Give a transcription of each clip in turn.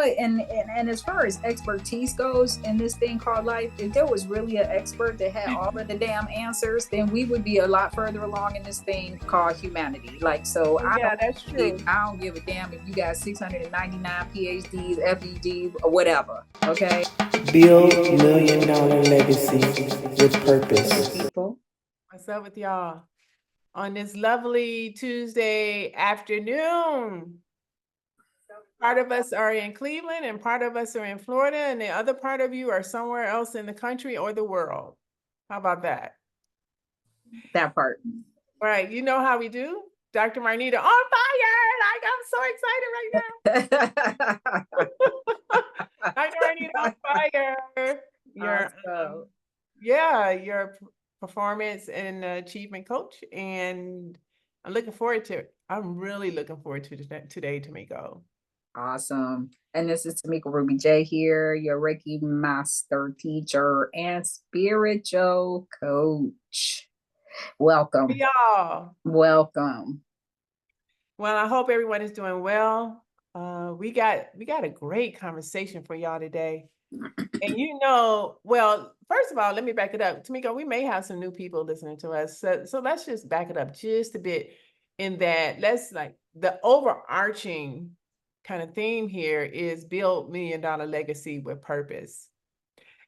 what? And as far as expertise goes in this thing called life, if there was really an expert that had all of the damn answers, then we would be a lot further along in this thing called humanity. Like, so Yeah, that's true. I don't give a damn if you got 699 PhDs, FEDs, or whatever. Okay. Build $1 million legacy with purpose. People. What's up with y'all on this lovely Tuesday afternoon? Part of us are in Cleveland and part of us are in Florida, and the other part of you are somewhere else in the country or the world. How about that? That part. All right, you know how we do. Dr. Marnita on fire! Like, I'm so excited right now. Dr. Marnita on fire. You're a performance and achievement coach, and I'm looking forward to it. I'm really looking forward to today, Tamiko. Awesome. And this is Tamiko Ruby J here, your Reiki master teacher and spiritual coach. Welcome. Hey, y'all. Welcome. Well, I hope everyone is doing well. We got a great conversation for y'all today. And well, first of all, let me back it up. Tamiko, we may have some new people listening to us. So let's just back it up just a bit in that the overarching kind of theme here is build $1 million legacy with purpose.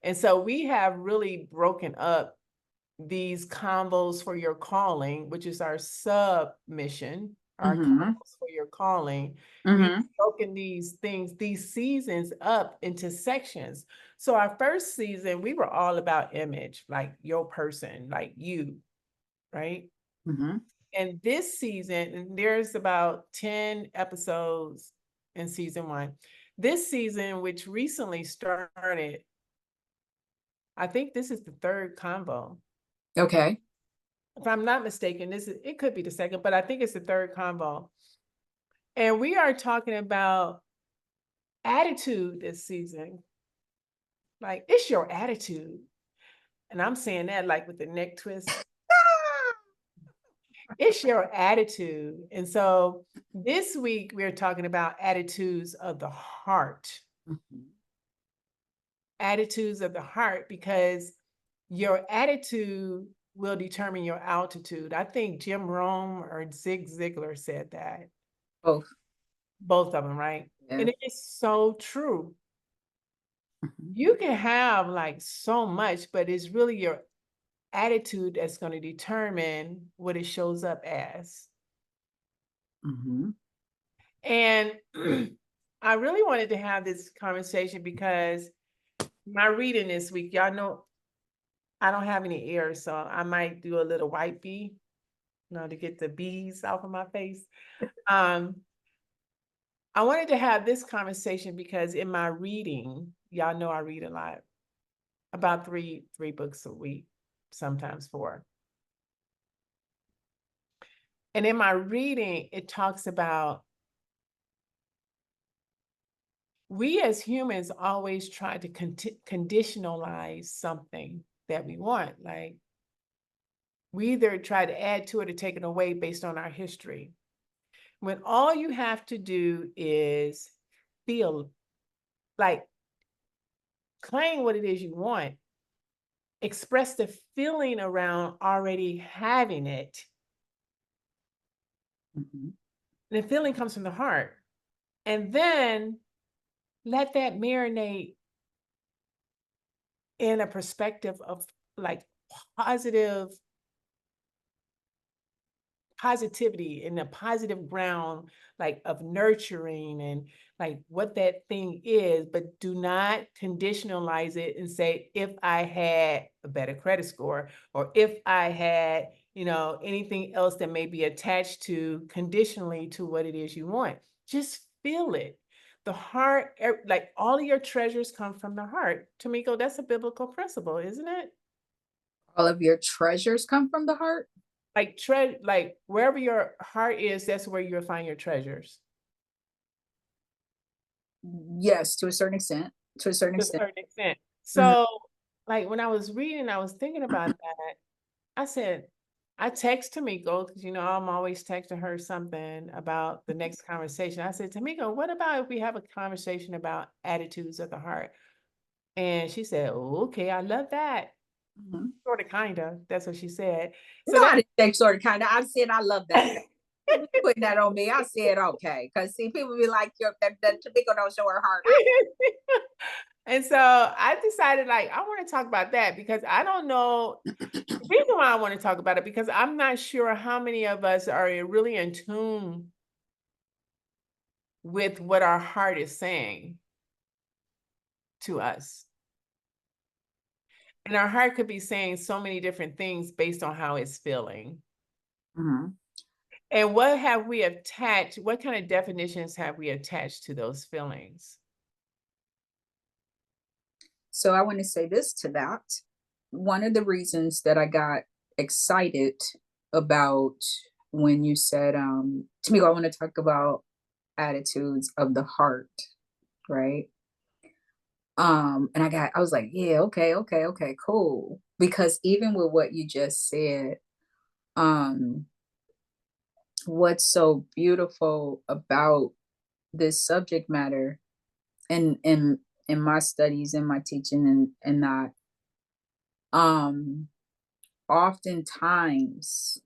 And so we have really broken up these combos for your calling, which is our submission, our combos for your calling. We've broken these seasons up into sections. So our first season, we were all about image, like your person, like you, right? And this season, there's about 10 episodes in season 1. This season, which recently started, I think this is the third convo. Okay. If I'm not mistaken, it could be the second, but I think it's the third convo. And we are talking about attitude this season. Like, it's your attitude. And I'm saying that like with the neck twist. It's your attitude. And so this week we're talking about attitudes of the heart. Attitudes of the heart, because your attitude will determine your altitude. I think Jim Rohn or Zig Ziglar said that. Both of them, right? Yeah. And it is so true. You can have like so much, but it's really your attitude that's going to determine what it shows up as. And I really wanted to have this conversation because my reading this week, y'all know I don't have any ears, so I might do a little white bee, to get the bees off of my face. I wanted to have this conversation because in my reading, y'all know I read a lot, about three books a week, sometimes 4. And in my reading, it talks about we as humans always try to conditionalize something that we want. Like, we either try to add to it or take it away based on our history. When all you have to do is feel, like, claim what it is you want, express the feeling around already having it. The feeling comes from the heart. And then let that marinate in a perspective of like positivity, in a positive ground, like of nurturing and like what that thing is, but do not conditionalize it and say, if I had a better credit score, or if I had, anything else that may be attached to conditionally to what it is you want. Just feel it. The heart, like all of your treasures come from the heart. Tamiko, that's a biblical principle, isn't it? All of your treasures come from the heart? Like wherever your heart is, that's where you'll find your treasures. Yes, to a certain extent. So, like when I was reading, I was thinking about that. I said, I text Tamiko because I'm always texting her something about the next conversation. I said, Tamiko, what about if we have a conversation about attitudes of the heart? And she said, "Oh, okay, I love that." Mhm. Sort of, kind of. That's what she said. No, So I that didn't say sort of kind of. I said I love that. You putting that on me. I said okay, because see, people be like, that Tamiko don't show her heart. and so I decided like I want to talk about that because I don't know the reason why I want to talk about it because I'm not sure how many of us are really in tune with what our heart is saying to us. And our heart could be saying so many different things based on how it's feeling. Mhm. And what have we attached? What kind of definitions have we attached to those feelings? So I want to say this to that. One of the reasons that I got excited about when you said, Tamiko, I want to talk about attitudes of the heart, right? And I was like, yeah, okay, cool. Because even with what you just said, um, what's so beautiful about this subject matter and in my studies and my teaching and that, um, oftentimes,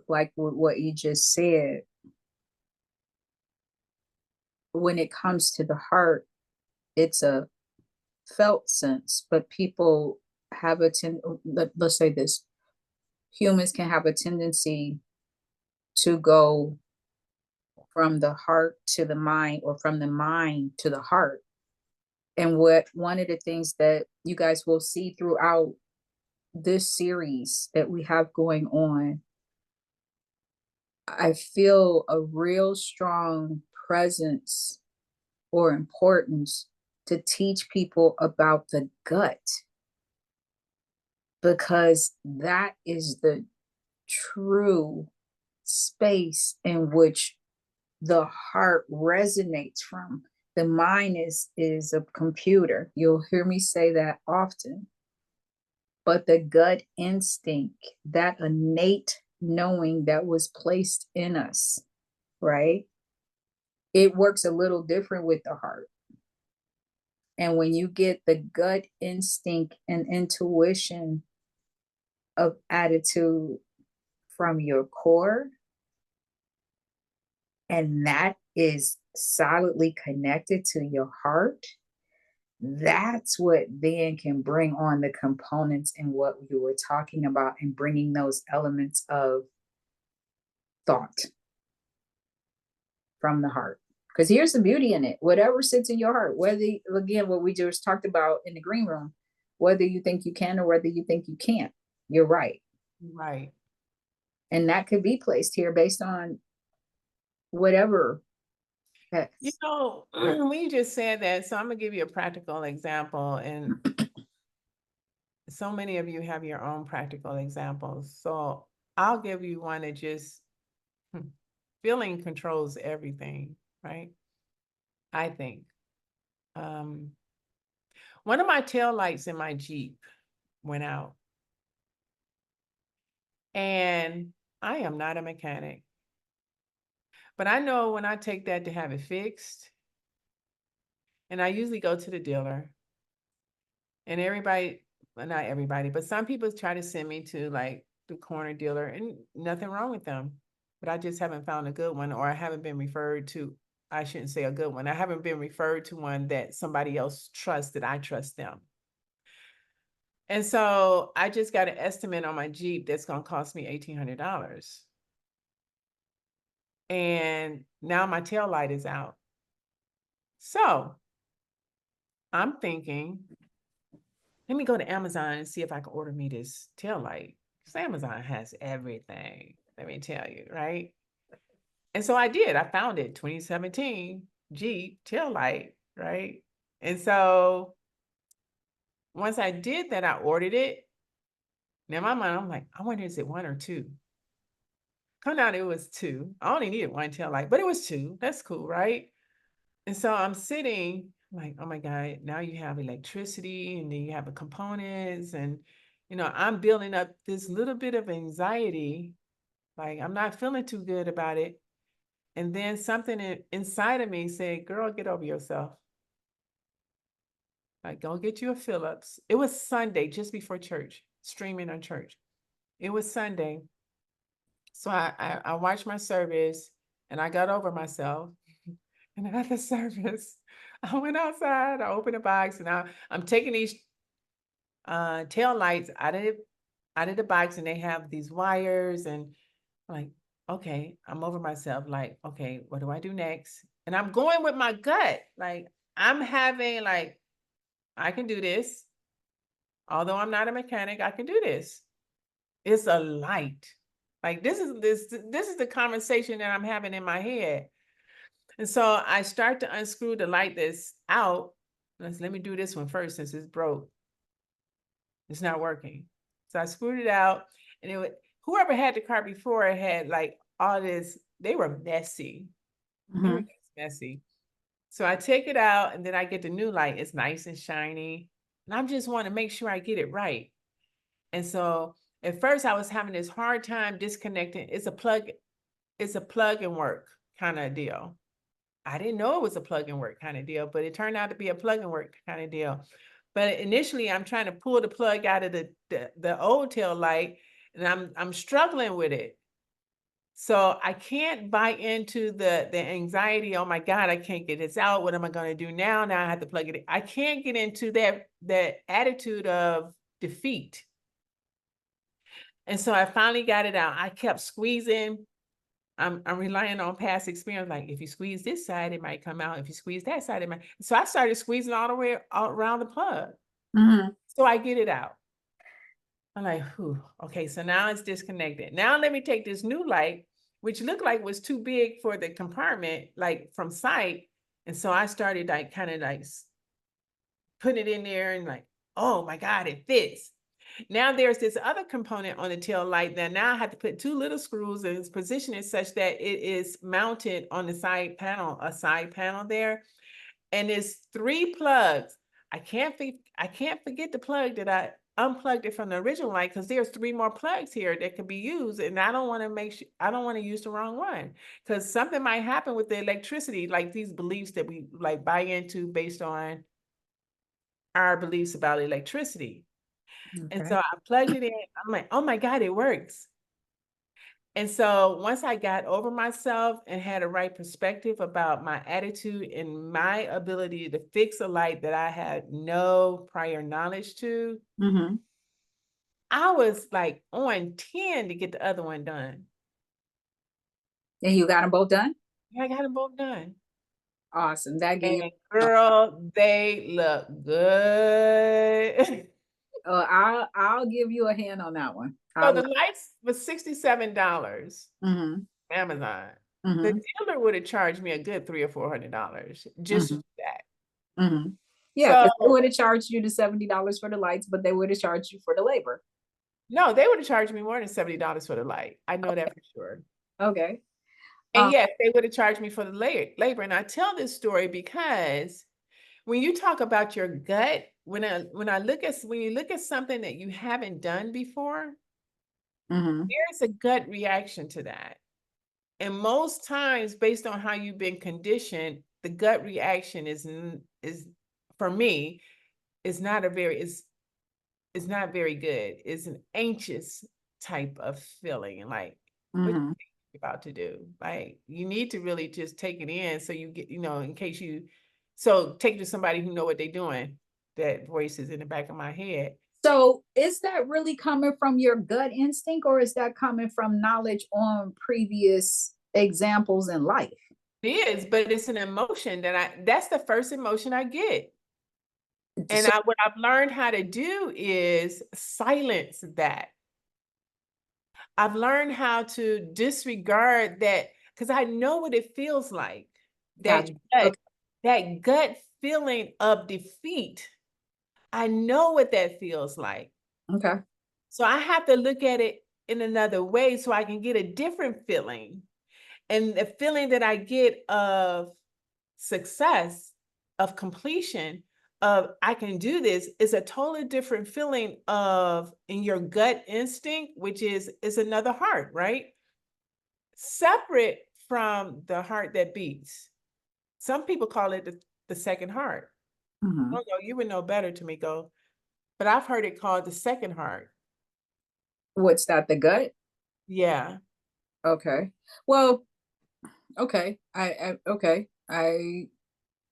like what you just said, when it comes to the heart, it's a felt sense, but people have let's say this, humans can have a tendency to go from the heart to the mind or from the mind to the heart. And what one of the things that you guys will see throughout this series that we have going on, I feel a real strong presence or importance to teach people about the gut because that is the true space in which the heart resonates from. The mind is a computer. You'll hear me say that often. But the gut instinct, that innate knowing that was placed in us, right? It works a little different with the heart. And when you get the gut instinct and intuition of attitude from your core, and that is solidly connected to your heart, that's what then can bring on the components in what you were talking about and bringing those elements of thought from the heart. Because here's the beauty in it, whatever sits in your heart, whether, again, what we just talked about in the green room, whether you think you can or whether you think you can't, you're right. Right. And that could be placed here based on whatever. When you just said that, so I'm gonna give you a practical example, and so many of you have your own practical examples. So I'll give you one that just feeling controls everything, right? I think. Um, one of my tail lights in my Jeep went out, and I am not a mechanic, but I know when I take that to have it fixed, and I usually go to the dealer, and everybody, well, not everybody, but some people try to send me to like the corner dealer, and nothing wrong with them. But I just haven't found a good one, or I haven't been referred to. I shouldn't say a good one. I haven't been referred to one that somebody else trusts that I trust them. And so I just got an estimate on my Jeep that's going to cost me $1,800. And now my tail light is out. So I'm thinking, let me go to Amazon and see if I can order me this tail light. Because Amazon has everything, let me tell you, right? And so I did. I found it, 2017 Jeep tail light, right? And so once I did that, I ordered it. Now in my mind, I'm like, I wonder, is it one or two? Come out, it was two. I only needed one tail light, but it was two. That's cool, right? And so I'm sitting like, oh my God, now you have electricity and then you have the components and I'm building up this little bit of anxiety. Like, I'm not feeling too good about it. And then something inside of me said, girl, get over yourself. Like, go get you a Phillips. It was Sunday, just before church, streaming on church. It was Sunday. So I watched my service and I got over myself. And after the service, I went outside, I opened a box, and I'm taking these tail lights out of the box, and they have these wires, and I'm like, okay, I'm over myself. Like, okay, what do I do next? And I'm going with my gut. Like, I'm having like, I can do this. Although I'm not a mechanic, I can do this. It's a light. Like, this is the conversation that I'm having in my head. And so I start to unscrew the light that's out. Let me do this one first since it's broke. It's not working. So I screwed it out, and whoever had the car before had like all this, they were messy. They were messy. So I take it out, and then I get the new light. It's nice and shiny. And I just want to make sure I get it right. And so at first I was having this hard time disconnecting. It's a plug and work kind of deal. I didn't know it was a plug and work kind of deal, but it turned out to be a plug and work kind of deal. But initially I'm trying to pull the plug out of the old tail light, and I'm struggling with it. So I can't buy into the anxiety. Oh my God, I can't get this out. What am I going to do now? Now I have to plug it in. I can't get into that attitude of defeat. And so I finally got it out. I kept squeezing. I'm relying on past experience. Like, if you squeeze this side, it might come out. If you squeeze that side, it might. So I started squeezing all the way all around the plug. So I get it out. I'm like, whew, okay, so now it's disconnected. Now let me take this new light, which looked like was too big for the compartment, like from sight. And so I started like kind of like putting it in there and like, oh my God, it fits. Now there's this other component on the tail light that now I have to put two little screws and position it such that it is mounted on the side panel, a side panel there. And it's 3 plugs. I can't forget the plug that I unplugged it from the original light, because there's 3 more plugs here that could be used. And I don't want to use the wrong one, because something might happen with the electricity, like these beliefs that we like buy into based on our beliefs about electricity. Okay. And so I plugged it in. I'm like, oh my God, it works. And so once I got over myself and had a right perspective about my attitude and my ability to fix a light that I had no prior knowledge to, I was like on 10 to get the other one done. And you got them both done? I got them both done. Awesome. That gave And girl, they look good. I'll give you a hand on that one. So the lights was $67. Amazon. The dealer would have charged me a good $300 or $400 just for that. Yeah, So, they would have charged you the $70 for the lights, but they would have charged you for the labor. No, they would have charged me more than $70 for the light. I know that for sure. Okay. And yes, they would have charged me for the labor. And I tell this story because when you talk about your gut, when you look at something that you haven't done before, there's a gut reaction to that. And most times, based on how you've been conditioned, the gut reaction is for me, is not very good. It's an anxious type of feeling, and like, what you think you're about to do? Like, you need to really just take it in, so you get, in case take it to somebody who know what they're doing. That voice is in the back of my head. So is that really coming from your gut instinct, or is that coming from knowledge on previous examples in life? It is, but it's an emotion that's the first emotion I get. And what I've learned how to do is silence that. I've learned how to disregard that, because I know what it feels like. That gut feeling of defeat. I know what that feels like. Okay. So I have to look at it in another way so I can get a different feeling. And the feeling that I get of success, of completion, of I can do this is a totally different feeling of in your gut instinct, which is another heart, right? Separate from the heart that beats. Some people call it the second heart. Mhm. Oh no, you would know better, Tamiko. But I've heard it called the second heart. What's that? The gut? Yeah. Okay. Well, okay. I I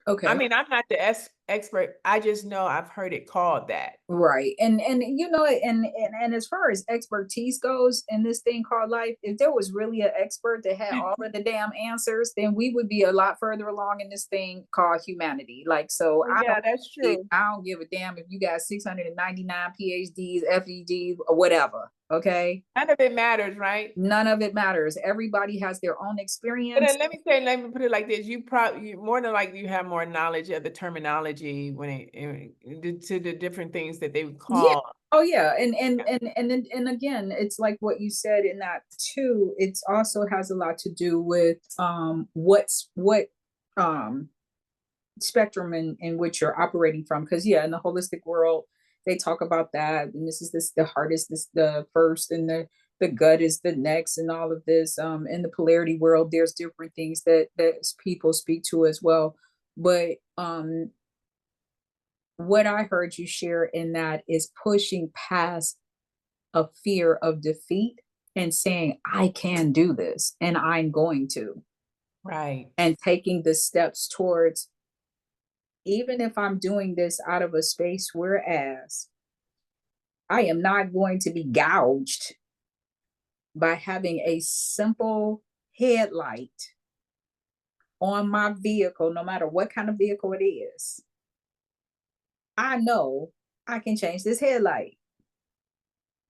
okay. mean, I'm not the expert. I just know I've heard it called that. Right. And you know, and as far as expertise goes in this thing called life, if there was really an expert that had all of the damn answers, then we would be a lot further along in this thing called humanity. Like, so Oh, yeah, that's true. I don't give a damn if you got 699 PhDs, FEDs, or whatever. Okay. None of it matters, right? None of it matters. Everybody has their own But experience. then let me put it like this: you more than likely you have more knowledge of the terminology when to the different things that they would Yeah. call. Oh yeah. And again, it's like what you said in that too. It's also has a lot to do with what um spectrum in which you're operating from. Because yeah, in the holistic world, they talk about that. And this the heart is this the first and the gut is the next and all of this. In the polarity world, there's different things that people speak to as well. But what I heard you share in that is pushing past a fear of defeat and saying, I can do this and I'm going to, Right. and taking the steps towards, even if I'm doing this out of a space, whereas I am not going to be gouged by having a simple headlight on my vehicle, no matter what kind of vehicle it is. I know I can change this headlight.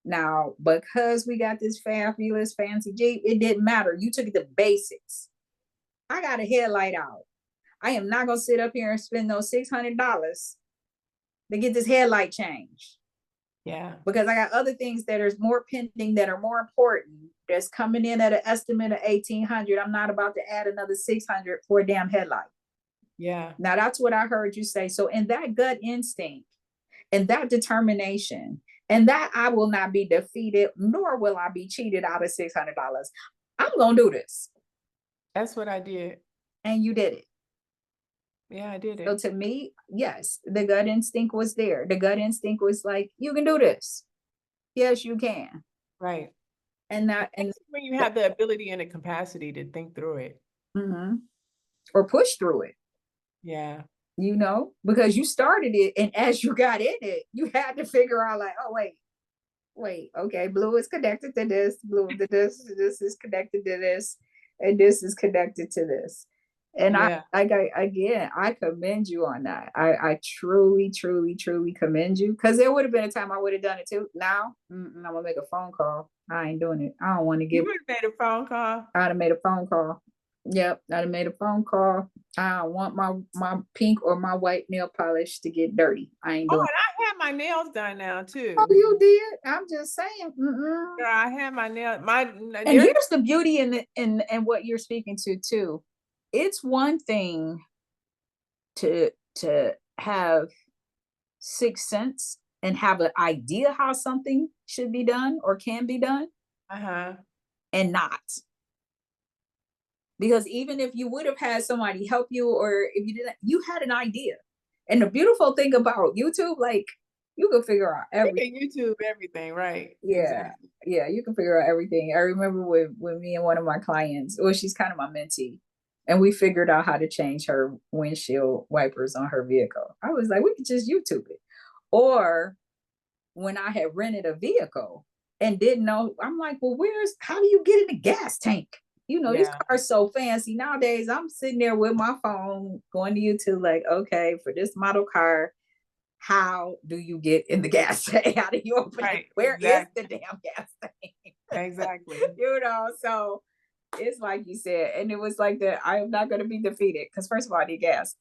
Now, because we got this fabulous fancy Jeep, it didn't matter. You took the basics. I got a headlight out. I am not gonna sit up here and spend those $600 to get this headlight changed Yeah. because I got other things that are more pending that are more important. That's coming in at an estimate of 1,800. I'm not about to add another 600 for a damn headlight. Yeah. Now that's what I heard you say. So in that gut instinct and that determination, and that I will not be defeated, nor will I be cheated out of $600. I'm gonna do this, That's what I did. and you did it. Yeah, I did So it. to me, yes, the gut instinct was there. The gut instinct was like, you can do this. Yes, you can. Right. And that and Especially when you have the ability and the capacity to think through it. mhm, or push through it, Yeah. because you started it, and as you got in it, you had to figure out like, oh wait, okay, blue is connected to this, blue to this is connected to this, and this is connected to this. And Yeah. again, I commend you on that. I truly, truly, truly commend you, because there would have been a time I would have done it too. Now, I'm gonna make a phone call. I ain't doing it. I don't want to You give. would have made a phone call. I'd have made a phone call. Yep, I'd have made a phone call. I don't want my pink or my white nail polish to get dirty. I ain't Oh, doing. and I had my nails done now Oh, too. you did? I'm just saying. Mm-mm. Girl, I had my nail. My And there's here's the beauty in what you're speaking to too. It's one thing to have sixth sense and have an idea how something should be done or can be done, uh-huh. and not. Because even if you would have had somebody help you, or if you didn't, you had an idea. And the beautiful thing about YouTube, like, you can figure out You everything. can YouTube everything, right? Yeah, Exactly. yeah, you can figure out everything. I remember with me and one of my clients, well, she's kind of my mentee, and we figured out how to change her windshield wipers on her vehicle. I was like, we could just YouTube it. Or when I had rented a vehicle and didn't know, I'm like, well, how do you get in the gas tank? These Yeah. cars so fancy nowadays. I'm sitting there with my phone going to YouTube, like, okay, for this model car, how do you get in the gas tank? How do you open it? Right. Where is the damn gas tank? Exactly. So it's like you said, and it was like that. I am not going to be defeated because first of all, I need gas.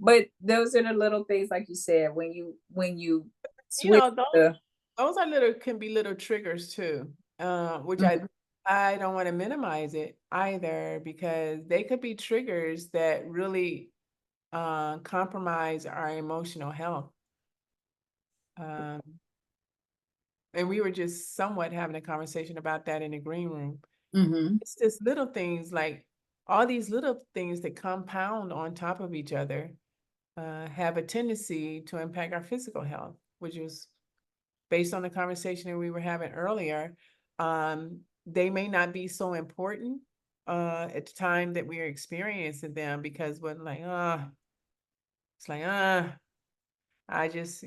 But those are the little things, like you said, when you You switch know, the. those are can be little triggers too. Which Mhm. I don't want to minimize it either because they could be triggers that really compromise our emotional health. And we were just somewhat having a conversation about that in the green room. Mm-hmm. It's just little things, like all these little things that compound on top of each other have a tendency to impact our physical health, which is based on the conversation that we were having earlier. They may not be so important at the time that we're experiencing them, because we're like, it's like, I just,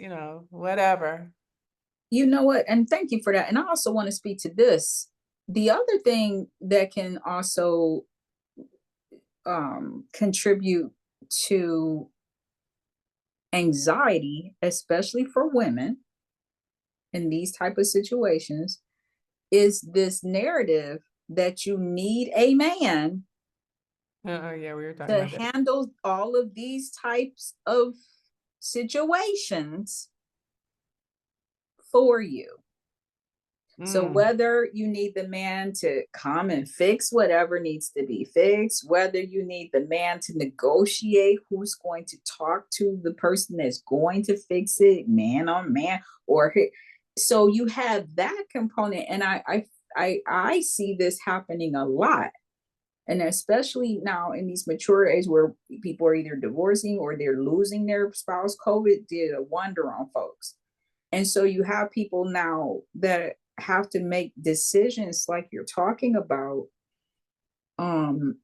whatever. You know what? And thank you for that. And I also want to speak to this. The other thing that can also contribute to anxiety, especially for women in these type of situations, is this narrative that you need a man Yeah, we were talking to about that. handle all of these types of situations for you. So Mm, whether you need the man to come and fix whatever needs to be fixed, whether you need the man to negotiate who's going to talk to the person that's going to fix it, man on man, so you have that component, and I see this happening a lot, and especially now in these mature age where people are either divorcing or they're losing their spouse. COVID did a wonder on folks. And so you have people now that have to make decisions like you're talking about, um,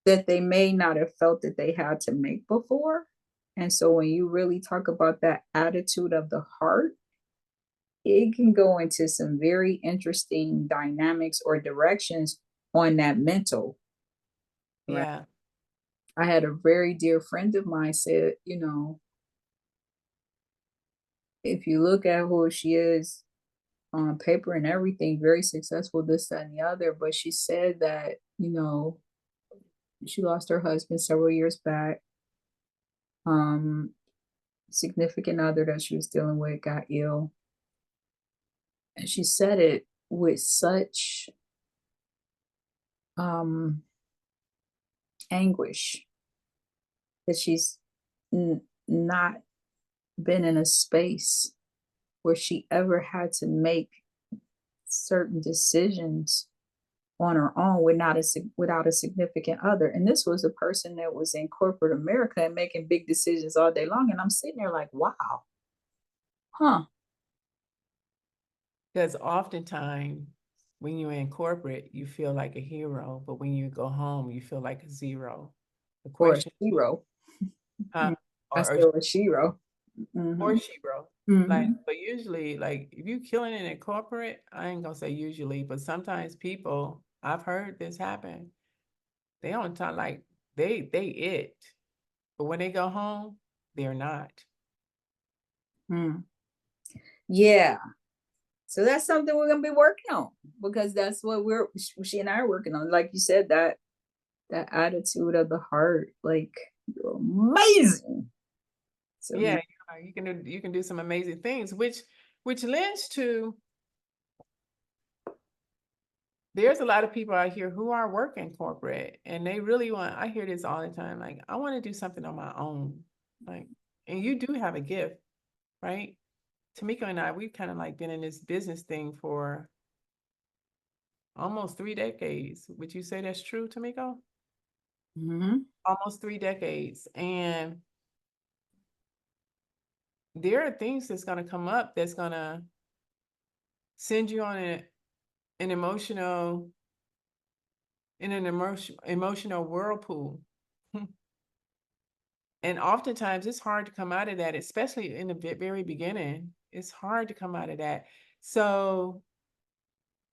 that they may not have felt that they had to make before. And so when you really talk about that attitude of the heart, it can go into some very interesting dynamics or directions on that mental, right? yeah. I had a very dear friend of mine said, if you look at who she is on paper and everything, very successful, this, that, and the other. But she said that, she lost her husband several years back. Um, Significant other that she was dealing with got ill. And she said it with such anguish that she's not been in a space where she ever had to make certain decisions on her own without a significant other. And this was a person that was in corporate America and making big decisions all day long. And I'm sitting there like, wow, huh? Because oftentimes when you're in corporate, you feel like a hero, but when you go home, you feel like a zero. The Or a question, shiro. uh, I or still a shiro. Mm-hmm. shiro. Like, Mm-hmm. but usually, like if you killing it in corporate, I ain't gonna say usually, but sometimes people, I've heard this happen. They don't talk like they it, but when they go home, they're not. Mm. Yeah. So that's something we're gonna be working on, because that's what she and I are working on. Like you said, that attitude of the heart, like, you're amazing. So Yeah, now, you can do some amazing things, which lends to there's a lot of people out here who are working corporate and they really want, I hear this all the time, like, I want to do something on my own. Like, and you do have a gift, right? Tamiko and I, we've kind of like been in this business thing for almost 3 decades. Would you say that's true, Tamiko? mm-hmm. Almost 3 decades. And there are things that's going to come up that's going to send you on an emotional, in an emotional whirlpool. And oftentimes it's hard to come out of that, especially in the very beginning. It's hard to come out of that. So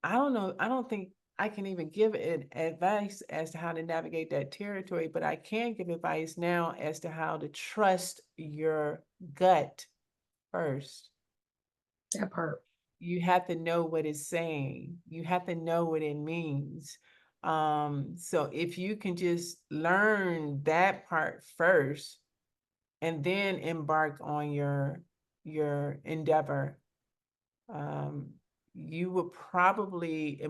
I don't know. I don't think I can even give it advice as to how to navigate that territory, but I can give advice now as to how to trust your gut first. That part. You have to know what it's saying. You have to know what it means. So if you can just learn that part first, and then embark on your endeavor, um, you would probably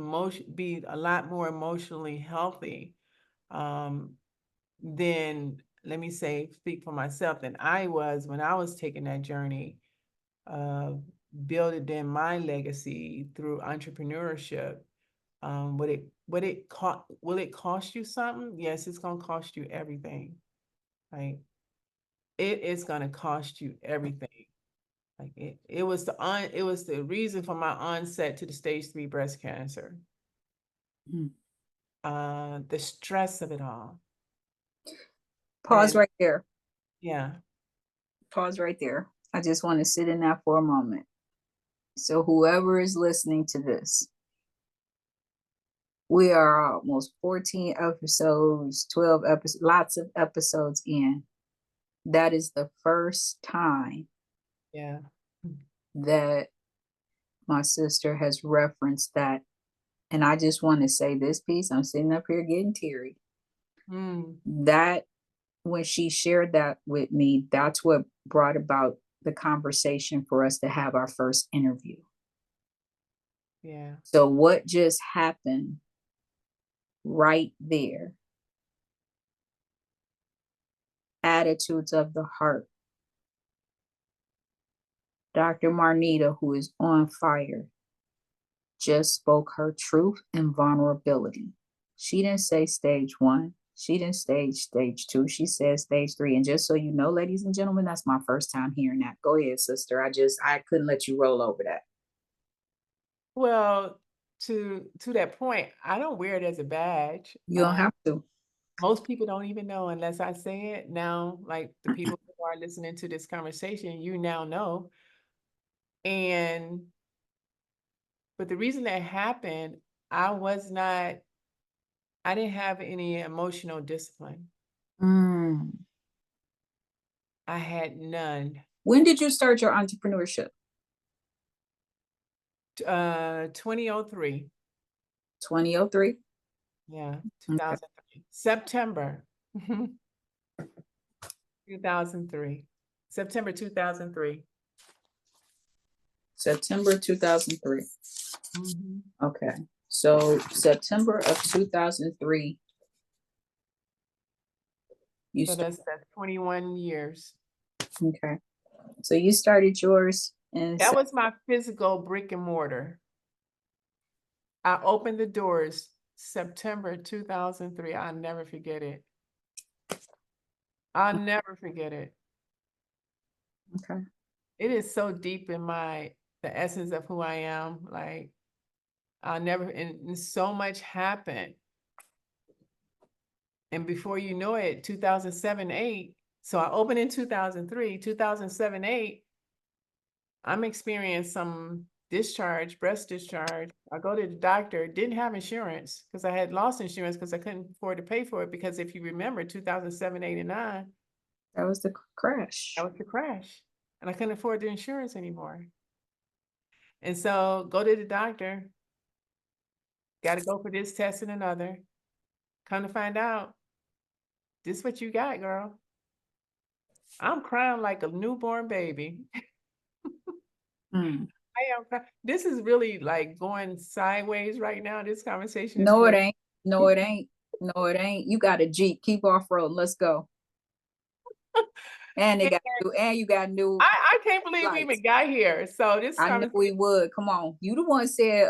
be a lot more emotionally healthy. Um, than, let me say, speak for myself, than I was when I was taking that journey of building my legacy through entrepreneurship. Will it cost you something? Yes, it's gonna cost you everything. Right? It is gonna cost you everything. Like it was the reason for my onset to the stage 3 breast cancer. Mm. The stress of it all. Pause And right there. yeah, Pause right there. I just want to sit in that for a moment. So whoever is listening to this, we are almost 14 episodes, 12 episodes, lots of episodes in. That is the first time yeah. that my sister has referenced that. And I just want to say this piece, I'm sitting up here getting teary. Mm, That when she shared that with me, that's what brought about the conversation for us to have our first interview. yeah. So what just happened right there? Attitudes of the heart. Dr. Marnita, who is on fire, just spoke her truth and vulnerability. She didn't say stage 1. She didn't stage 2. She said stage 3. And just so you know, ladies and gentlemen, that's my first time hearing that. Go ahead, sister. I couldn't let you roll over that. Well, to that point, I don't wear it as a badge. You don't have to. Most people don't even know unless I say it. Now, like the people who are listening to this conversation, you now know. And but the reason that happened, I didn't have any emotional discipline. Mm. I had none. When did you start your entrepreneurship? 2003. 2003. Yeah, Okay. 2003. September 2003. September 2003. September 2003. Mhm. Okay. So September of 2003, you So that's 21 years. okay. So you started yours in That was my physical brick and mortar. I opened the doors September 2003. I'll never forget it. I'll never forget it. okay. It is so deep in the essence of who I am. Like I'll never, and so much happened. And before you know it, 2007, 8. So I opened in 2003, 2007, 8. I'm experiencing some breast discharge. I go to the doctor, didn't have insurance because I had lost insurance because I couldn't afford to pay for it. Because if you remember 2007, 8, and 9, That was the crash. that was the crash. And I couldn't afford the insurance anymore. And so go to the doctor, got to go for this test and another. Come to find out, this is what you got, girl. I'm crying like a newborn baby. Mm. I am crying. This is really like going sideways right now. This conversation is No, it going. ain't. No, it ain't. No, it ain't. You got a Jeep. Keep off road. Let's go. And you got new I can't believe we lights. even got here. So this I know conversation. we would. Come on. You the one said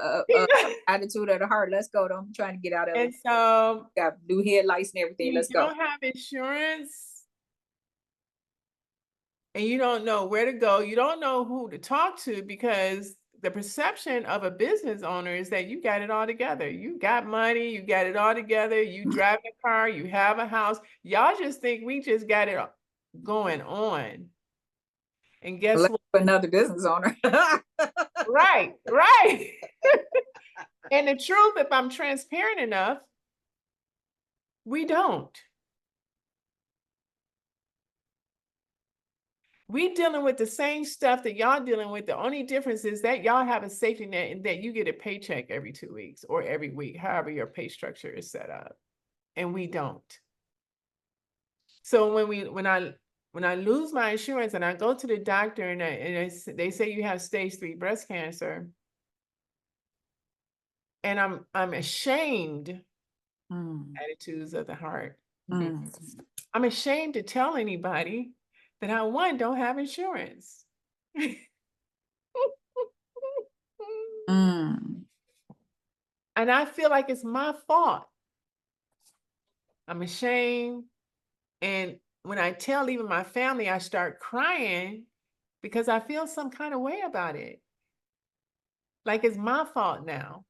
attitude of the heart. Let's go. I'm trying to get out of And it. so Got new headlights and everything. you Let's go. don't have insurance and you don't know where to go. You don't know who to talk to because the perception of a business owner is that you got it all together. You got money, you got it all together. You drive a car, you have a house. Y'all just think we just got it going on. And guess what? Another business owner. Right, right. And the truth, if I'm transparent enough, we don't. We dealing with the same stuff that y'all dealing with. The only difference is that y'all have a safety net and that you get a paycheck every 2 weeks or every week, however your pay structure is set up. And we don't. So when I lose my insurance and I go to the doctor and they say you have stage 3 breast cancer, and I'm ashamed. Mm. Attitudes of the heart. Mm. I'm ashamed to tell anybody that I, one, don't have insurance. Mm. And I feel like it's my fault. I'm ashamed. And when I tell even my family, I start crying because I feel some kind of way about it. Like it's my fault now.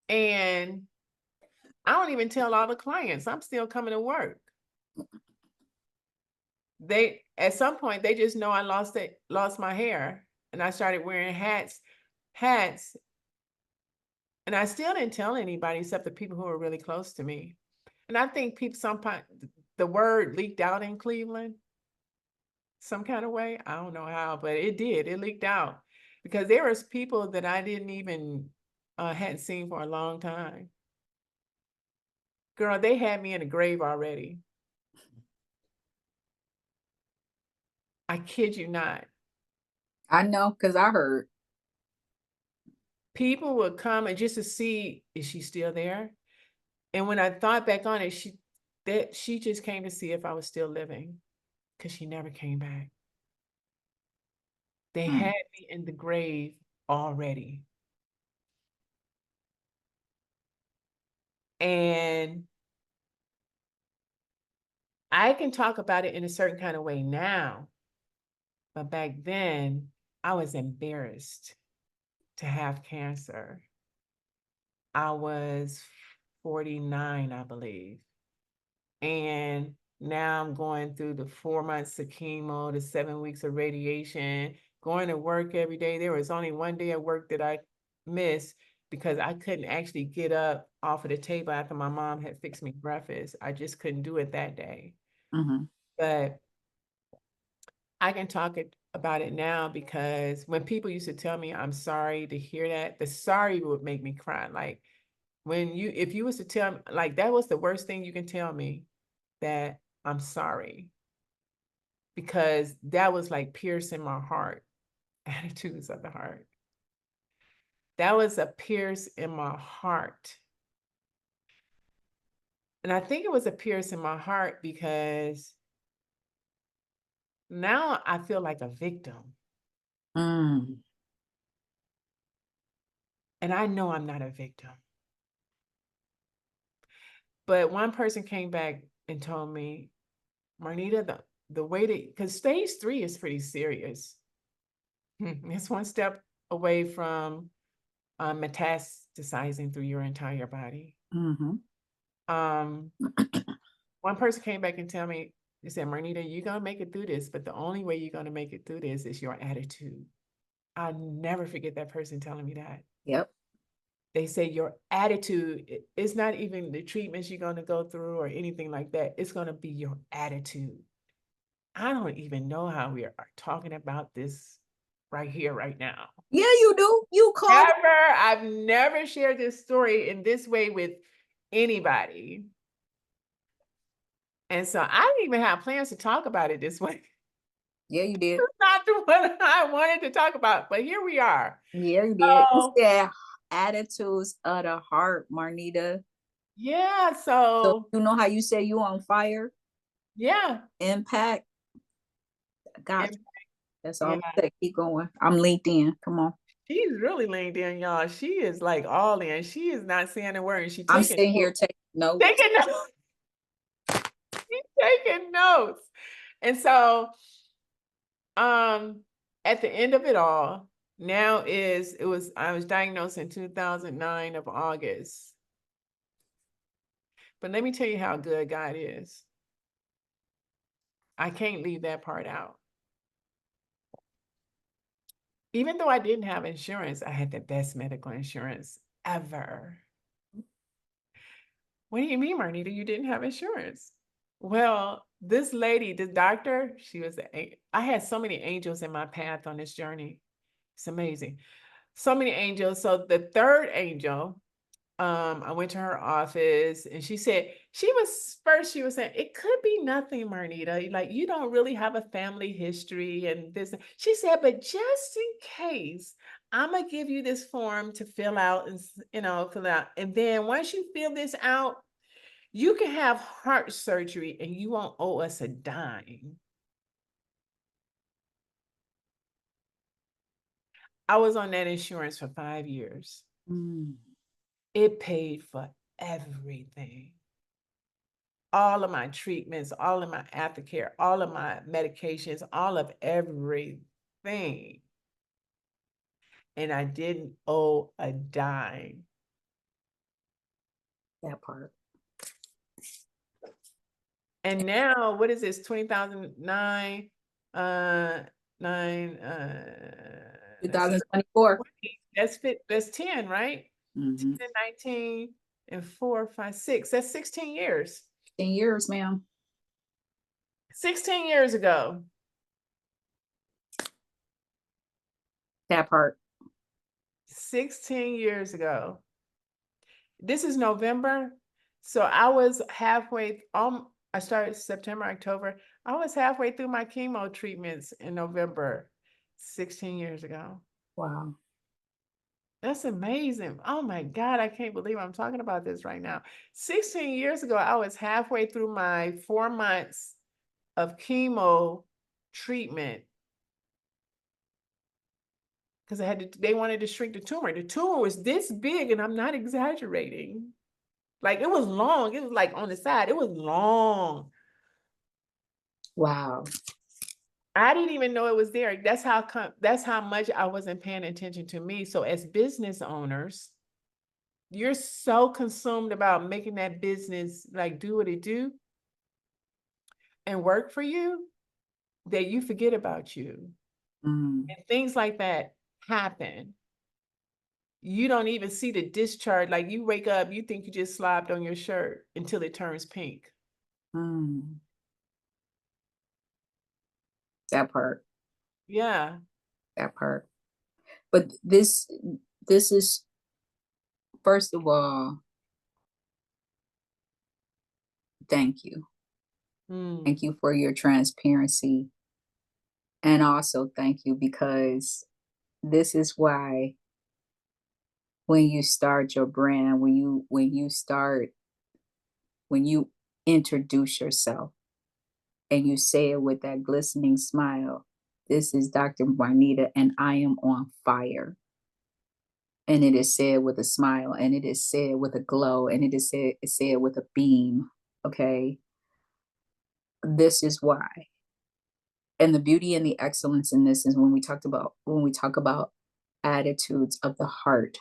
And I don't even tell all the clients. I'm still coming to work. They, at some point, they just know I lost my hair, and I started wearing hats, and I still didn't tell anybody except the people who were really close to me. And I think people sometimes the word leaked out in Cleveland some kind of way. I don't know how, but it did. It leaked out because there was people that I didn't even hadn't seen for a long time. Girl, they had me in the grave already. I kid you not. I know, because I heard. People would come and just to see, is she still there? And when I thought back on it, she just came to see if I was still living because she never came back. They had me in the grave already. And I can talk about it in a certain kind of way now, but back then I was embarrassed to have cancer. I was 49, I believe. And now I'm going through the 4 months of chemo, the 7 weeks of radiation, going to work every day. There was only one day of work that I missed because I couldn't actually get up off of the table after my mom had fixed me breakfast. I just couldn't do it that day. Mm-hmm. But I can talk about it now because when people used to tell me I'm sorry, to hear that, the sorry would make me cry. Like if you was to tell me, like that was the worst thing you can tell me, that I'm sorry, because that was like piercing my heart. Attitudes of the heart. That was a pierce in my heart. And I think it was a pierce in my heart because now I feel like a victim. Mm. And I know I'm not a victim. But one person came back and told me, Marnita, the way that, because stage 3 is pretty serious. It's one step away from metastasizing through your entire body. Mm-hmm. One person came back and tell me, they said, Marnita, you're going to make it through this, but the only way you're going to make it through this is your attitude. I'll never forget that person telling me that. Yep. They say your attitude, it's not even the treatments you're going to go through or anything like that. It's going to be your attitude. I don't even know how we are talking about this right here, right now. Yeah, you do. You called. I've never shared this story in this way with anybody. And so I didn't even have plans to talk about it this way. Yeah, you did. It's not the one I wanted to talk about, but here we are. Yeah, you did. You said attitudes of the heart, Marnita. Yeah, So you know how you say you on fire? Yeah. Impact. Gotcha. That's all Yeah. I say. Keep going. I'm linked in. Come on. She's really leaned in, y'all. She is like all in. She is not saying a word. She's I'm taking sitting here taking notes. taking notes. She's taking notes. And so at the end of it all, I was diagnosed in 2009 of August. But let me tell you how good God is. I can't leave that part out. Even though I didn't have insurance, I had the best medical insurance ever. What do you mean, Marnita? You didn't have insurance? Well, this lady, the doctor, I had so many angels in my path on this journey. It's amazing. So many angels. So the third angel, I went to her office and she was saying, it could be nothing, Marnita. Like, you don't really have a family history and this. She said, but just in case, I'm going to give you this form to fill out and, fill out. And then once you fill this out, You can have heart surgery and you won't owe us a dime. I was on that insurance for 5 years. Mm. It paid for everything. All of my treatments, all of my aftercare, all of my medications, all of everything. And I didn't owe a dime. That part. And now, what is this? 2009, 9, 2024. that's 10, right? 10 Mhm. and 19 and 4, 5, 6. That's 16 years. 10 years, ma'am. 16 years ago. That part. 16 years ago. This is November. So I was halfway, I started September, October. I was halfway through my chemo treatments in November, 16 years ago. Wow. That's amazing. Oh my God, I can't believe I'm talking about this right now. 16 years ago, I was halfway through my 4 months of chemo treatment because they wanted to shrink the tumor. The tumor was this big, and I'm not exaggerating. Like, it was long. It was like on the side. It was long. Wow. I didn't even know it was there. That's how much I wasn't paying attention to me. So as business owners, you're so consumed about making that business like do what it do and work for you that you forget about you. Mm. And things like that happen. You don't even see the discharge. Like, you wake up, you think you just slobbed on your shirt until it turns pink. Mm. That part. Yeah. That part. But this is, first of all, thank you. Mm. Thank you for your transparency. And also thank you because this is why when you start your brand, when you introduce yourself and you say it with that glistening smile, this is Dr. Marnita and I am on fire. And it is said with a smile, and it is said with a glow, and it's said with a beam. Okay. This is why. And the beauty and the excellence in this is when we talk about attitudes of the heart.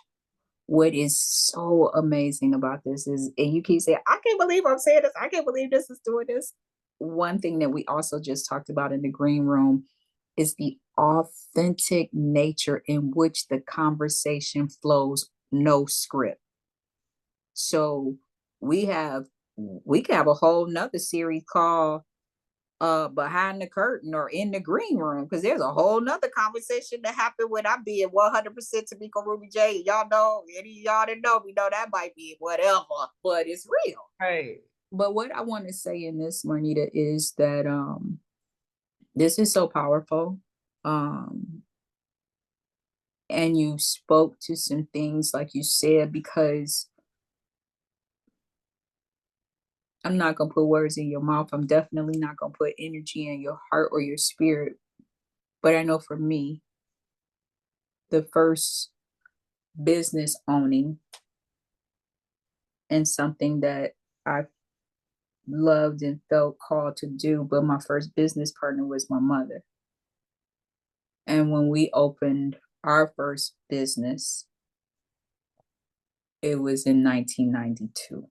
What is so amazing about this is, and you keep saying, I can't believe I'm saying this, I can't believe this is doing this. One thing that we also just talked about in the green room is the authentic nature in which the conversation flows, no script. So we have we could have a whole nother series called behind the curtain or in the green room, because there's a whole nother conversation that happened when I'm being 100% Tamiko Ruby J. Y'all know, any of y'all that know me know that might be whatever, but it's real. Right. But what I want to say in this, Marnita, is that this is so powerful. Um and you spoke to some things like you said, because I'm not gonna put words in your mouth. I'm definitely not gonna put energy in your heart or your spirit. But I know for me, the first business owning and something that I loved and felt called to do, but my first business partner was my mother. And when we opened our first business, it was in 1992.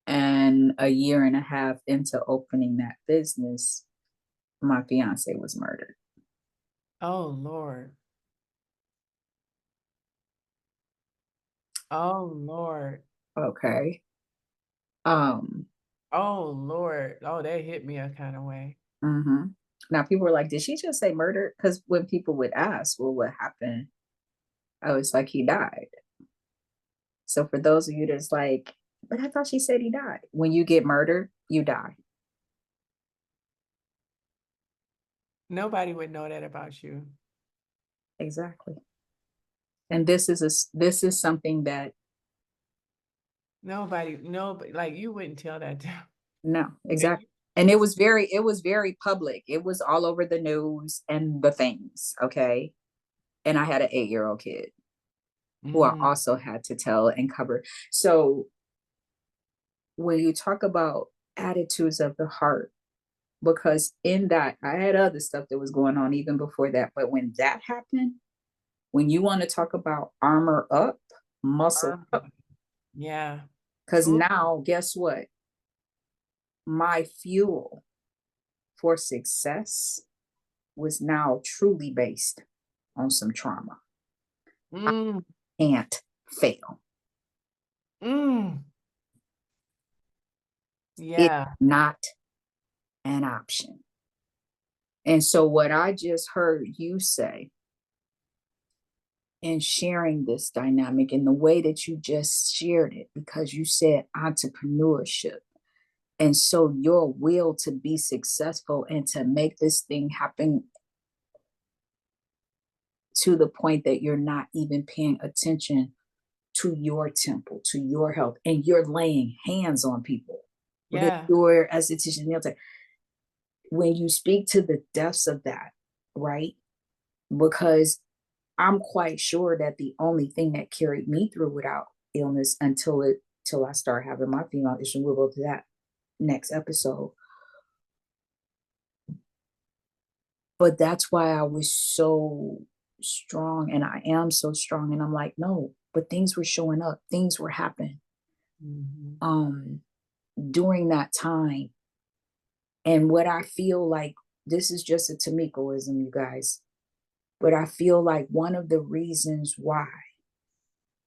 And a year and a half into opening that business, my fiance was murdered. Oh, Lord. Oh, Lord. Okay. Um, Oh, Lord. Oh, that hit me a kind of way. mhm. Now people were like, did she just say murder? Because when people would ask, well, what happened? I was like, he died. So for those of you that's like, but I thought she said he died. When you get murdered, you die. Nobody would know that about you. Exactly. And this is something that nobody, like you wouldn't tell that to No, exactly. And it was very public. It was all over the news and the things. Okay. And I had an 8-year-old kid who I Mm, also had to tell and cover. So when you talk about attitudes of the heart, because in that I had other stuff that was going on even before that. But when that happened, when you want to talk about armor up, muscle uh, up, yeah. because Ooh, now guess what? My fuel for success was now truly based on some trauma. mm, Can't fail. mm, It's yeah. not an option. And so, what I just heard you say in sharing this dynamic in the way that you just shared it, because you said entrepreneurship. And so, your will to be successful and to make this thing happen to the point that you're not even paying attention to your temple, to your health, and you're laying hands on people. Because Yeah. you're, as a teacher, when you speak to the depths of that, right? Because I'm quite sure that the only thing that carried me through without illness till I start having my female issue, we'll go to that next episode. But that's why I was so strong, and I am so strong. And I'm like, no, but things were showing up, things were happening Mhm. during that time. And what I feel like, this is just a Tamikoism, you guys, but I feel like one of the reasons why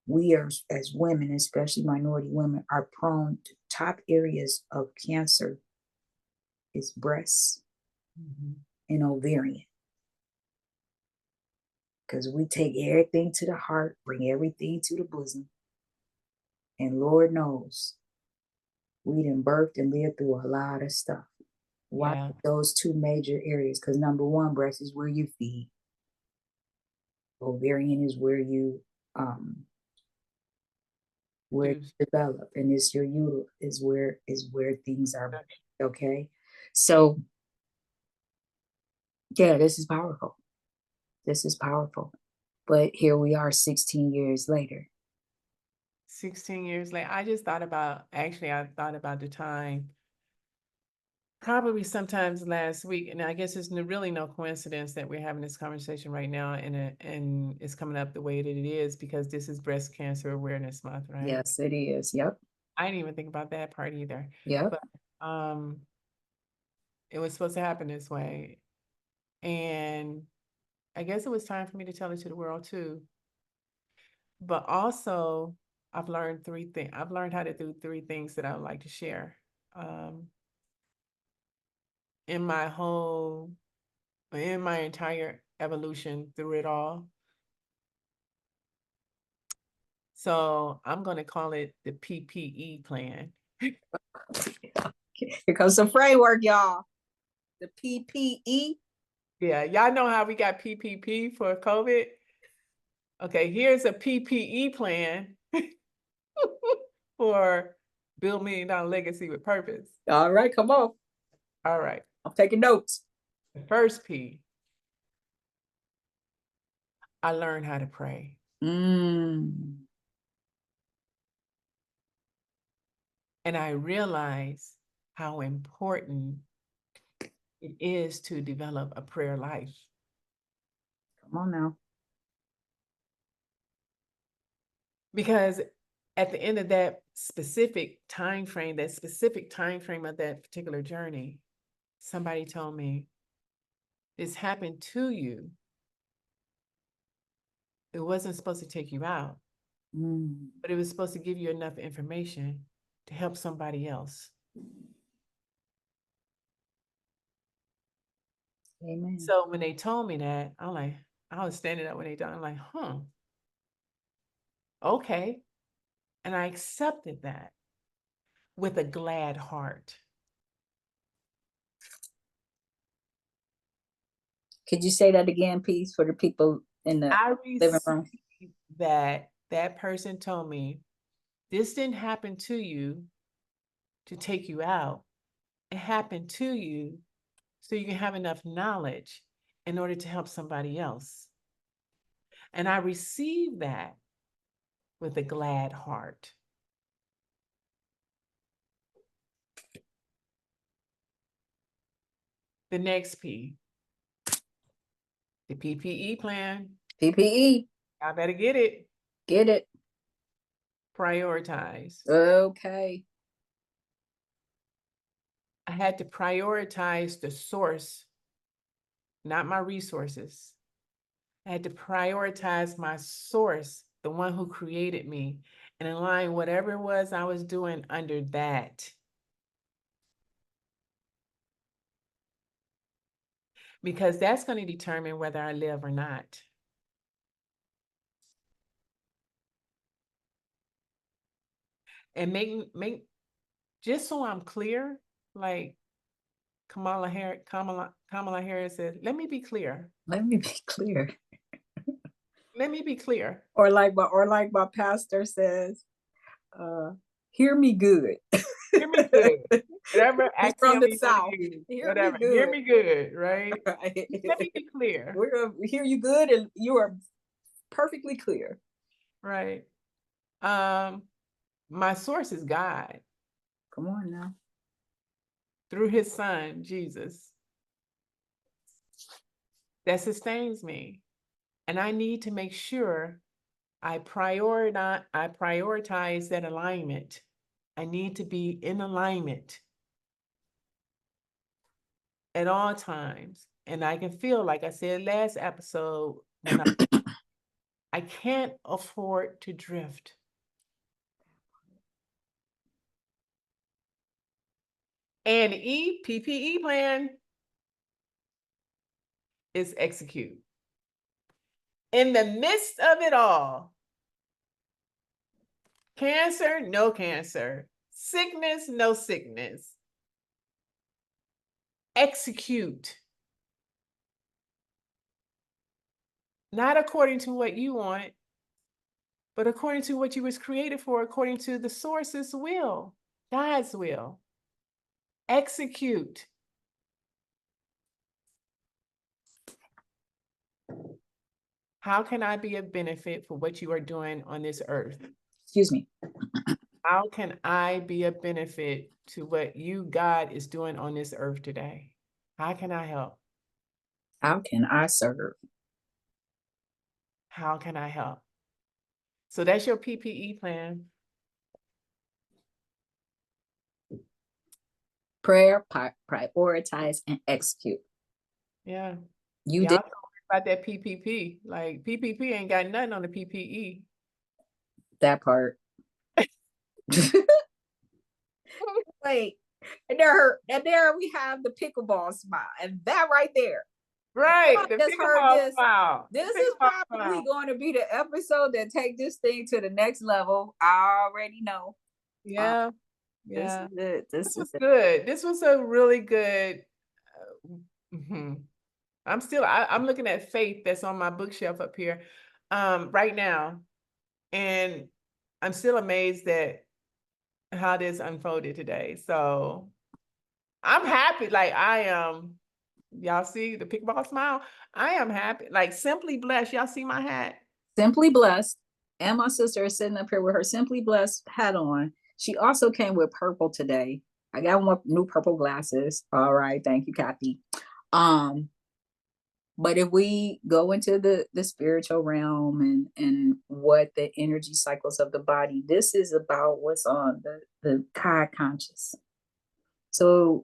we are, as women, especially minority women, are prone to top areas of cancer is breasts Mhm. and ovarian. Because we take everything to the heart, bring everything to the bosom. And Lord knows we done birthed and lived through a lot of stuff. Why Yeah. those two major areas? Because number one, breast is where you feed. Ovarian is where you Juice. develop, and it's your uterus is where things are. Okay. So yeah, this is powerful. This is powerful. But here we are 16 years later. 16 years later. I thought about the time, probably sometimes last week, and I guess it's really no coincidence that we're having this conversation right now, and it's coming up the way that it is because this is Breast Cancer Awareness Month, right? Yes, it is. Yep. I didn't even think about that part either. Yep. But um, it was supposed to happen this way, and I guess it was time for me to tell it to the world too. But also, I've learned three things. I've learned how to do three things that I would like to share. Um, in my whole, in my entire evolution through it all. So I'm going to call it the PPE plan. Here comes some framework, y'all. The PPE. Yeah, y'all know how we got PPP for COVID. Okay, here's a PPE plan for Build $1 Million Legacy with Purpose. All right, come on. All right. I'm taking notes. The first P, I learned how to pray. Mm. And I realized how important it is to develop a prayer life. Come on now. Because at the end of that specific time frame of that particular journey, somebody told me, this happened to you. It wasn't supposed to take you out, Mm. but it was supposed to give you enough information to help somebody else. Amen. So when they told me that, I was standing up when they told me, I'm like, okay. And I accepted that with a glad heart. Could you say that again, please, for the people in the I living room? received that person told me, This didn't happen to you to take you out. It happened to you so you can have enough knowledge in order to help somebody else. And I receive that with a glad heart. The next P, the PPE plan. PPE. I better get it. Get it. Prioritize. Okay. I had to prioritize the source, not my resources. I had to prioritize my source, the one who created me, and align whatever it was I was doing under that. Because that's going to determine whether I live or not. And make just so I'm clear, like Kamala Harris said, let me be clear. Let me be clear. Let me be clear. Or like my pastor says, hear me good. Hear me good. Whatever He's from the South. Whatever. Hear me good, right? Right. Let me be clear. We're gonna hear you good, and you are perfectly clear. Right. My source is God. Come on now. Through his son, Jesus. That sustains me. And I need to make sure I prioritize that alignment. I need to be in alignment at all times. And I can feel, like I said last episode, when I can't afford to drift. And PPE plan is execute. In the midst of it all, cancer, no cancer, sickness, no sickness, execute. Not according to what you want, but according to what you was created for, according to the source's will, God's will. Execute. How can I be a benefit for what you are doing on this earth? Excuse me. How can I be a benefit to what you, God, is doing on this earth today? How can I help? How can I serve? How can I help? So that's your PPE plan. Prayer, prioritize, and execute. Yeah. You Y'all did talking about that PPP. Like PPP ain't got nothing on the PPE. that part. Wait, and there we have the pickleball smile, and that right there. Right. I just heard this. Smile. This is probably going to be the episode that take this thing to the next level. I already know. Yeah. Yeah. This is it. This was good. This was a really good. I'm looking at Faith that's on my bookshelf up here right now. And I'm still amazed at how this unfolded today. So I'm happy. Like I am, y'all see the pickleball smile? I am happy. Like Simply Blessed. Y'all see my hat? Simply Blessed. And my sister is sitting up here with her Simply Blessed hat on. She also came with purple today. I got one new purple glasses. All right. Thank you, Kathy. But if we go into the spiritual realm and what the energy cycles of the body, this is about what's on the God conscious. So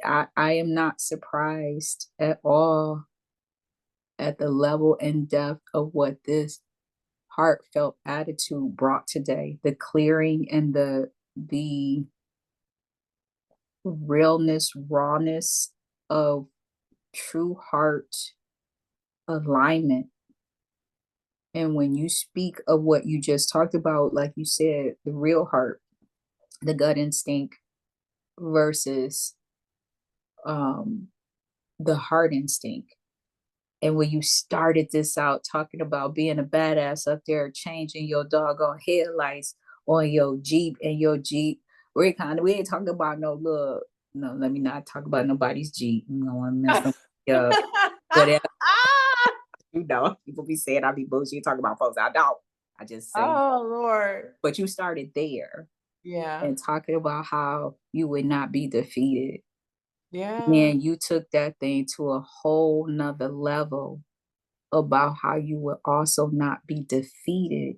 I am not surprised at all at the level and depth of what this heartfelt attitude brought today. The clearing and the realness, rawness of true heart alignment. And when you speak of what you just talked about, like you said, the real heart, the gut instinct versus the heart instinct. And when you started this out talking about being a badass up there, changing your doggone headlights on your Jeep, and your Jeep, we ain't talking about no little, no, let me not talk about nobody's Jeep. You know, I'm messing up, whatever. You know, people be saying I be bullshit talking about folks. I don't. I just say, Oh Lord. but you started there Yeah. and talking about how you would not be defeated. Yeah. And you took that thing to a whole nother level about how you will also not be defeated,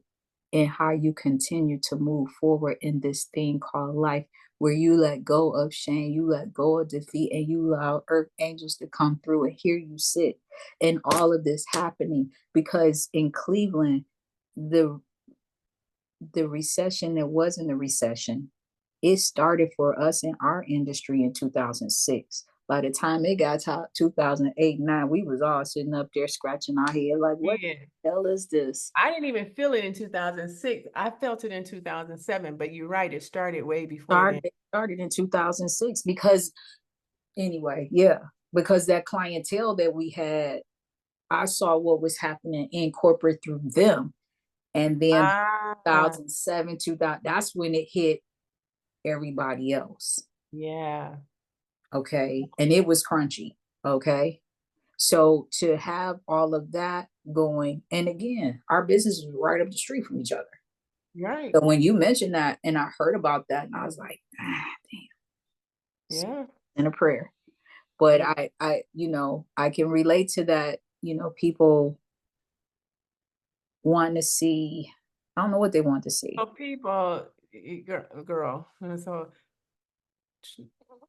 and how you continue to move forward in this thing called life, where you let go of shame, you let go of defeat, and you allow earth angels to come through. And here you sit, and all of this happening because in Cleveland, the recession, that wasn't a recession, it started for us in our industry in 2006. By the time it got to 2008, 9, we was all sitting up there scratching our head like, what Yeah. the hell is this? I didn't even feel it in 2006. I felt it in 2007, but you're right. It started way before then. Started in 2006 because, anyway, yeah, because that clientele that we had, I saw what was happening in corporate through them. And then Ah, 2007, 2000, that's when it hit everybody else. yeah. Okay. And it was crunchy. Okay. So to have all of that going, and again, our business is right up the street from each other. Right. So when you mentioned that, and I heard about that, and I was like, damn. Yeah. In a prayer. But Yeah. I, I can relate to that. People want to see, I don't know what they want to see. So people, girl, and so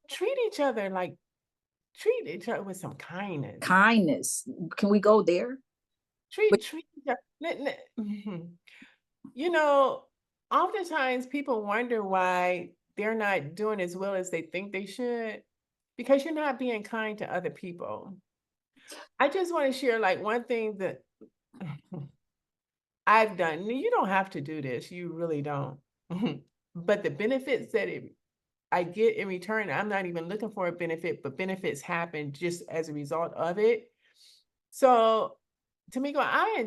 treat each other with some kindness. Kindness. Can we go there? Treat each other. Oftentimes people wonder why they're not doing as well as they think they should, because you're not being kind to other people. I just want to share like one thing that I've done. You don't have to do this. You really don't. But the benefits that I get in return, I'm not even looking for a benefit, but benefits happen just as a result of it. So, Tamiko, I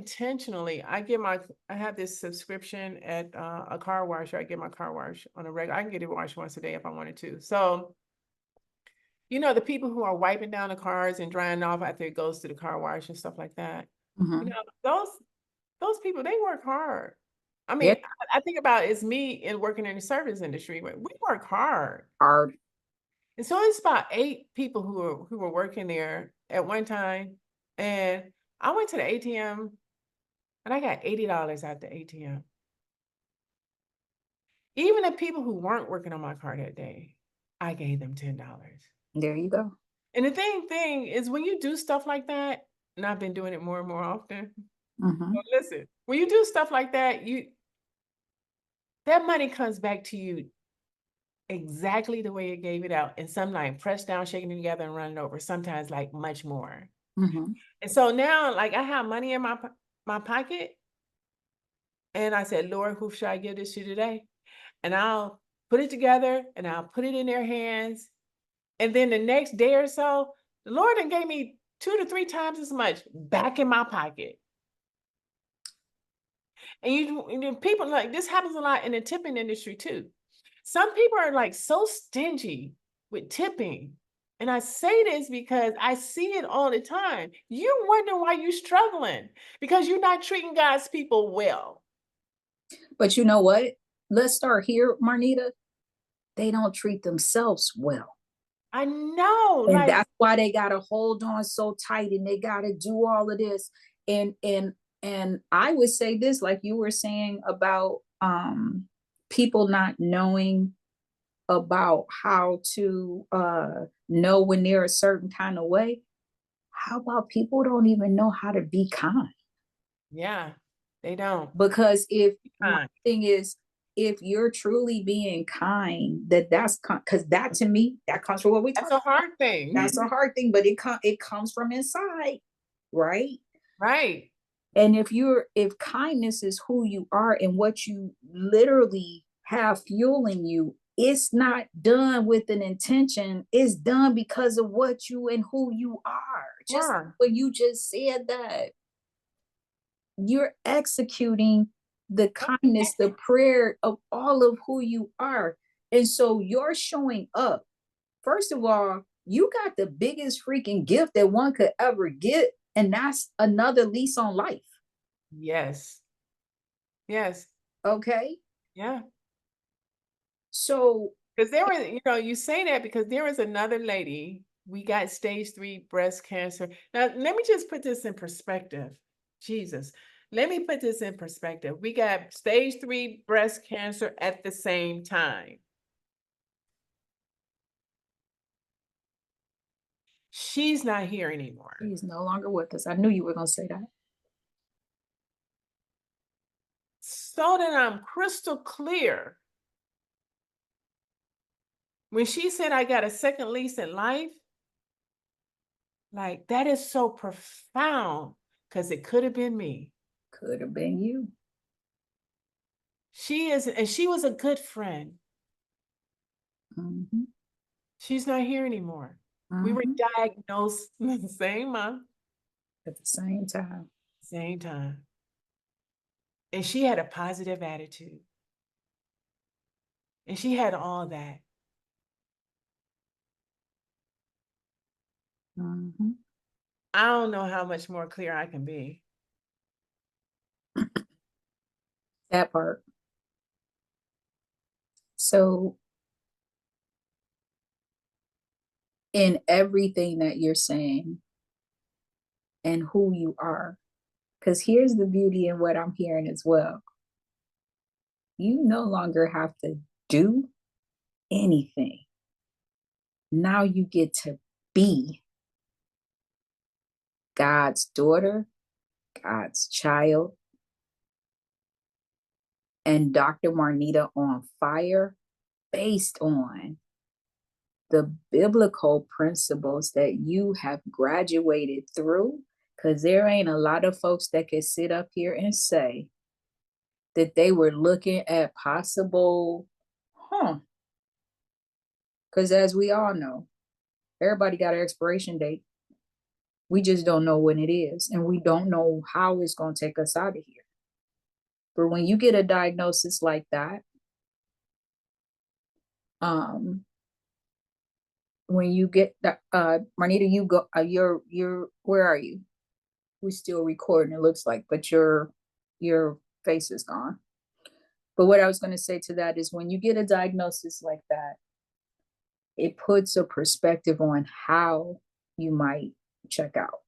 have this subscription at a car wash. I get my car wash on a regular. I can get it washed once a day if I wanted to. So, the people who are wiping down the cars and drying off after it goes to the car wash and stuff like that. Mhm. Those people, they work hard. I Yeah. mean, I think about it's me in working in the service industry. We work hard. Hard. And so it's about 8 people who were working there at one time. And I went to the ATM and I got $80 out the ATM. Even the people who weren't working on my car that day, I gave them $10. There you go. And the thing is when you do stuff like that, and I've been doing it more and more often. Mhm. Well, listen, when you do stuff like that, that money comes back to you exactly the way it gave it out. And some like pressed down, shaking it together and running over. Sometimes like much more. Mhm. And so now, like I have money in my pocket, and I said, Lord, who should I give this to today? And I'll put it together, and I'll put it in their hands. And then the next day or so, the Lord then gave me 2 to 3 times as much back in my pocket. And people like this happens a lot in the tipping industry too. Some people are like so stingy with tipping. And I say this because I see it all the time. You wonder why you're struggling because you're not treating God's people well. But you know what? Let's start here, Marnita. They don't treat themselves well. I know. And Like, that's why they gotta hold on so tight, and they gotta do all of this. And I would say this, like you were saying about people not knowing about how to know when they're a certain kind of way. How about people don't even know how to be kind? yeah, they don't. Because if my Kind. thing is, if you're truly being kind, that's because that to me, that comes from what we That's talk. a hard thing. That's a hard thing, but it comes from inside, right? Right. And if kindness is who you are and what you literally have fueling you, it's not done with an intention. It's done because of what you and who you are. Just Yeah. when you just said that, you're executing the kindness, the prayer of all of who you are. And so you're showing up. First of all, you got the biggest freaking gift that one could ever get, and that's another lease on life. Yes. Yes. Okay. Yeah. So, Because there was, you say that because there was another lady, we got stage 3 breast cancer. Now, let me just put this in perspective. Jesus. Let me put this in perspective. We got stage 3 breast cancer at the same time. She's not here anymore. he's no longer with us. I knew you were going to say that. So that I'm crystal clear, when she said I got a second lease in life, like that is so profound because it could have been me. Could have been you. She is, and she was a good friend. Mhm. She's not here anymore. We were Mhm. diagnosed the same month, At the same time. same time. And she had a positive attitude. And she had all that. Mhm. I don't know how much more clear I can be. That part. So, in everything that you're saying and who you are, because here's the beauty in what I'm hearing as well. You no longer have to do anything. Now you get to be God's daughter, God's child, and Dr. Marnita on fire based on the biblical principles that you have graduated through. Because there ain't a lot of folks that can sit up here and say that they were looking at possible, because as we all know, everybody got an expiration date. We just don't know when it is, and we don't know how it's going to take us out of here. But when you get a diagnosis like that, when you get that, Marnita, you go, you're, where are you? We're still recording, it looks like, but your face is gone. But what I was going to say to that is when you get a diagnosis like that, it puts a perspective on how you might check out.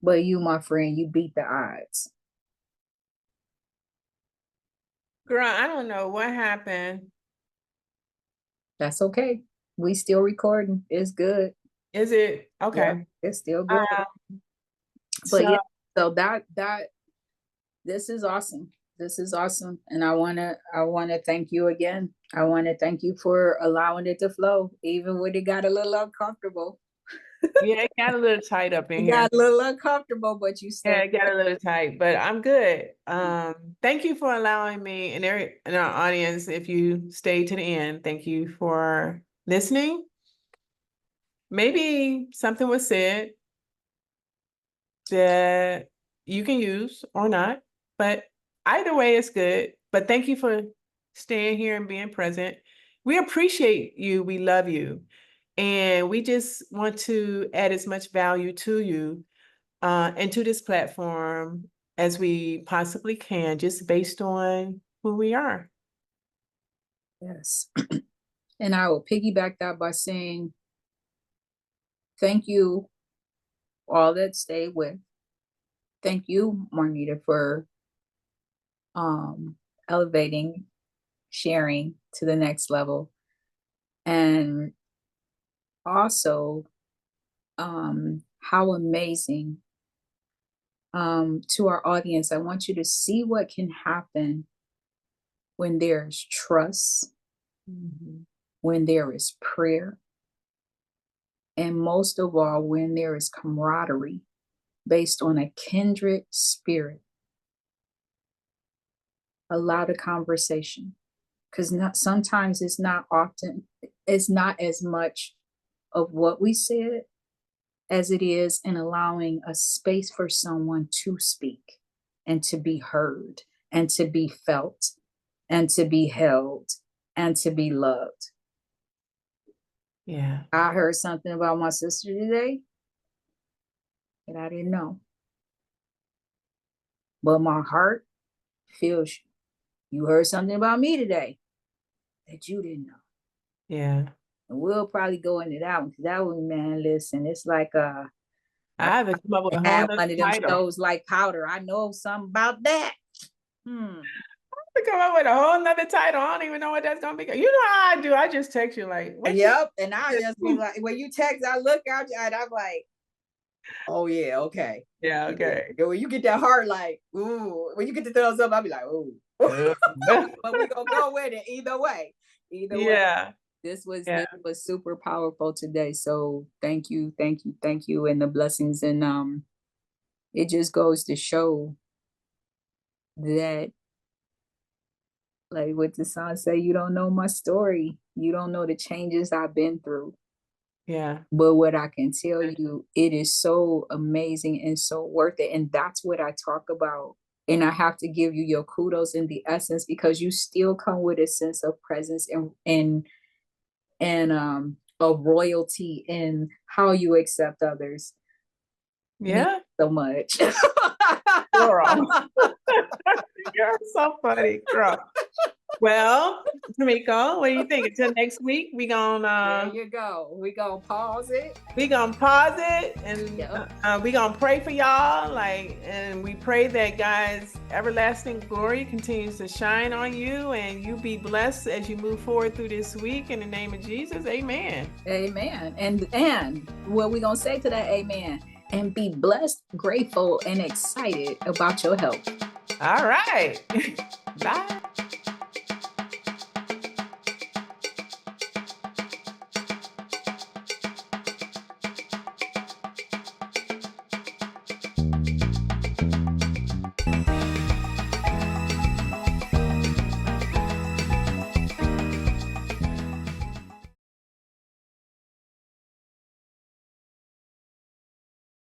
But you, my friend, you beat the odds. Girl, I don't know what happened. That's okay. We still recording. It's good. Is it okay? Yeah, it's still good. But So yeah, so that this is awesome. This is awesome. And I wanna thank you again. I wanna thank you for allowing it to flow, even when it got a little uncomfortable. yeah, it got a little tight up in It here. got a little uncomfortable, but you still Yeah, it got a little tight, but I'm good. Thank you for allowing me and our audience, if you stayed to the end, thank you for listening. Maybe something was said that you can use or not, but either way it's good. But thank you for staying here and being present. We appreciate you. We love you. And we just want to add as much value to you and to this platform as we possibly can, just based on who we are. yes. And I will piggyback that by saying thank you all that stayed with. Thank you, Marnita, for elevating, sharing to the next level. And also how amazing to our audience. I want you to see what can happen when there's trust, when there is prayer, and most of all, when there is camaraderie based on a kindred spirit. Allow the conversation, because not sometimes it's not as much of what we said as it is in allowing a space for someone to speak. and to be heard and to be felt and to be held and to be loved. Yeah. I heard something about my sister today that I didn't know. But my heart feels you. You heard something about me today that you didn't know. Yeah. And we'll probably go into that one, because that one, man, listen, it's like I haven't come up with a whole have nother one of them title. shows like Powder. I know something about that. To come up with a whole nother title. I don't even know what that's gonna be. You know how I do. I just text you like, what Yep. And I just be like, when you text, I look out and I'm like, oh yeah, okay. Yeah, okay. Yeah, when you get that heart, like, ooh, when you get the thumbs up, I'll be like, ooh. But we gonna go with it either way. Either way. Yeah. This was Yeah. super powerful today. So thank you, and the blessings. And it just goes to show that, like what the song say, you don't know my story. You don't know the changes I've been through. Yeah. But what I can tell you, it is so amazing and so worth it. And that's what I talk about. And I have to give you your kudos in the essence, because you still come with a sense of presence and of royalty in how you accept others. Yeah. So much. Girl. You're so funny, girl. Well, Tamiko, what do you think? Until next week, There you go. We gonna pause it. and Yep. we gonna pray for y'all. And we pray that God's everlasting glory continues to shine on you, and you be blessed as you move forward through this week. In the name of Jesus, amen. Amen. And what we gonna say to that, amen. And be blessed, grateful, and excited about your health. All right. Bye.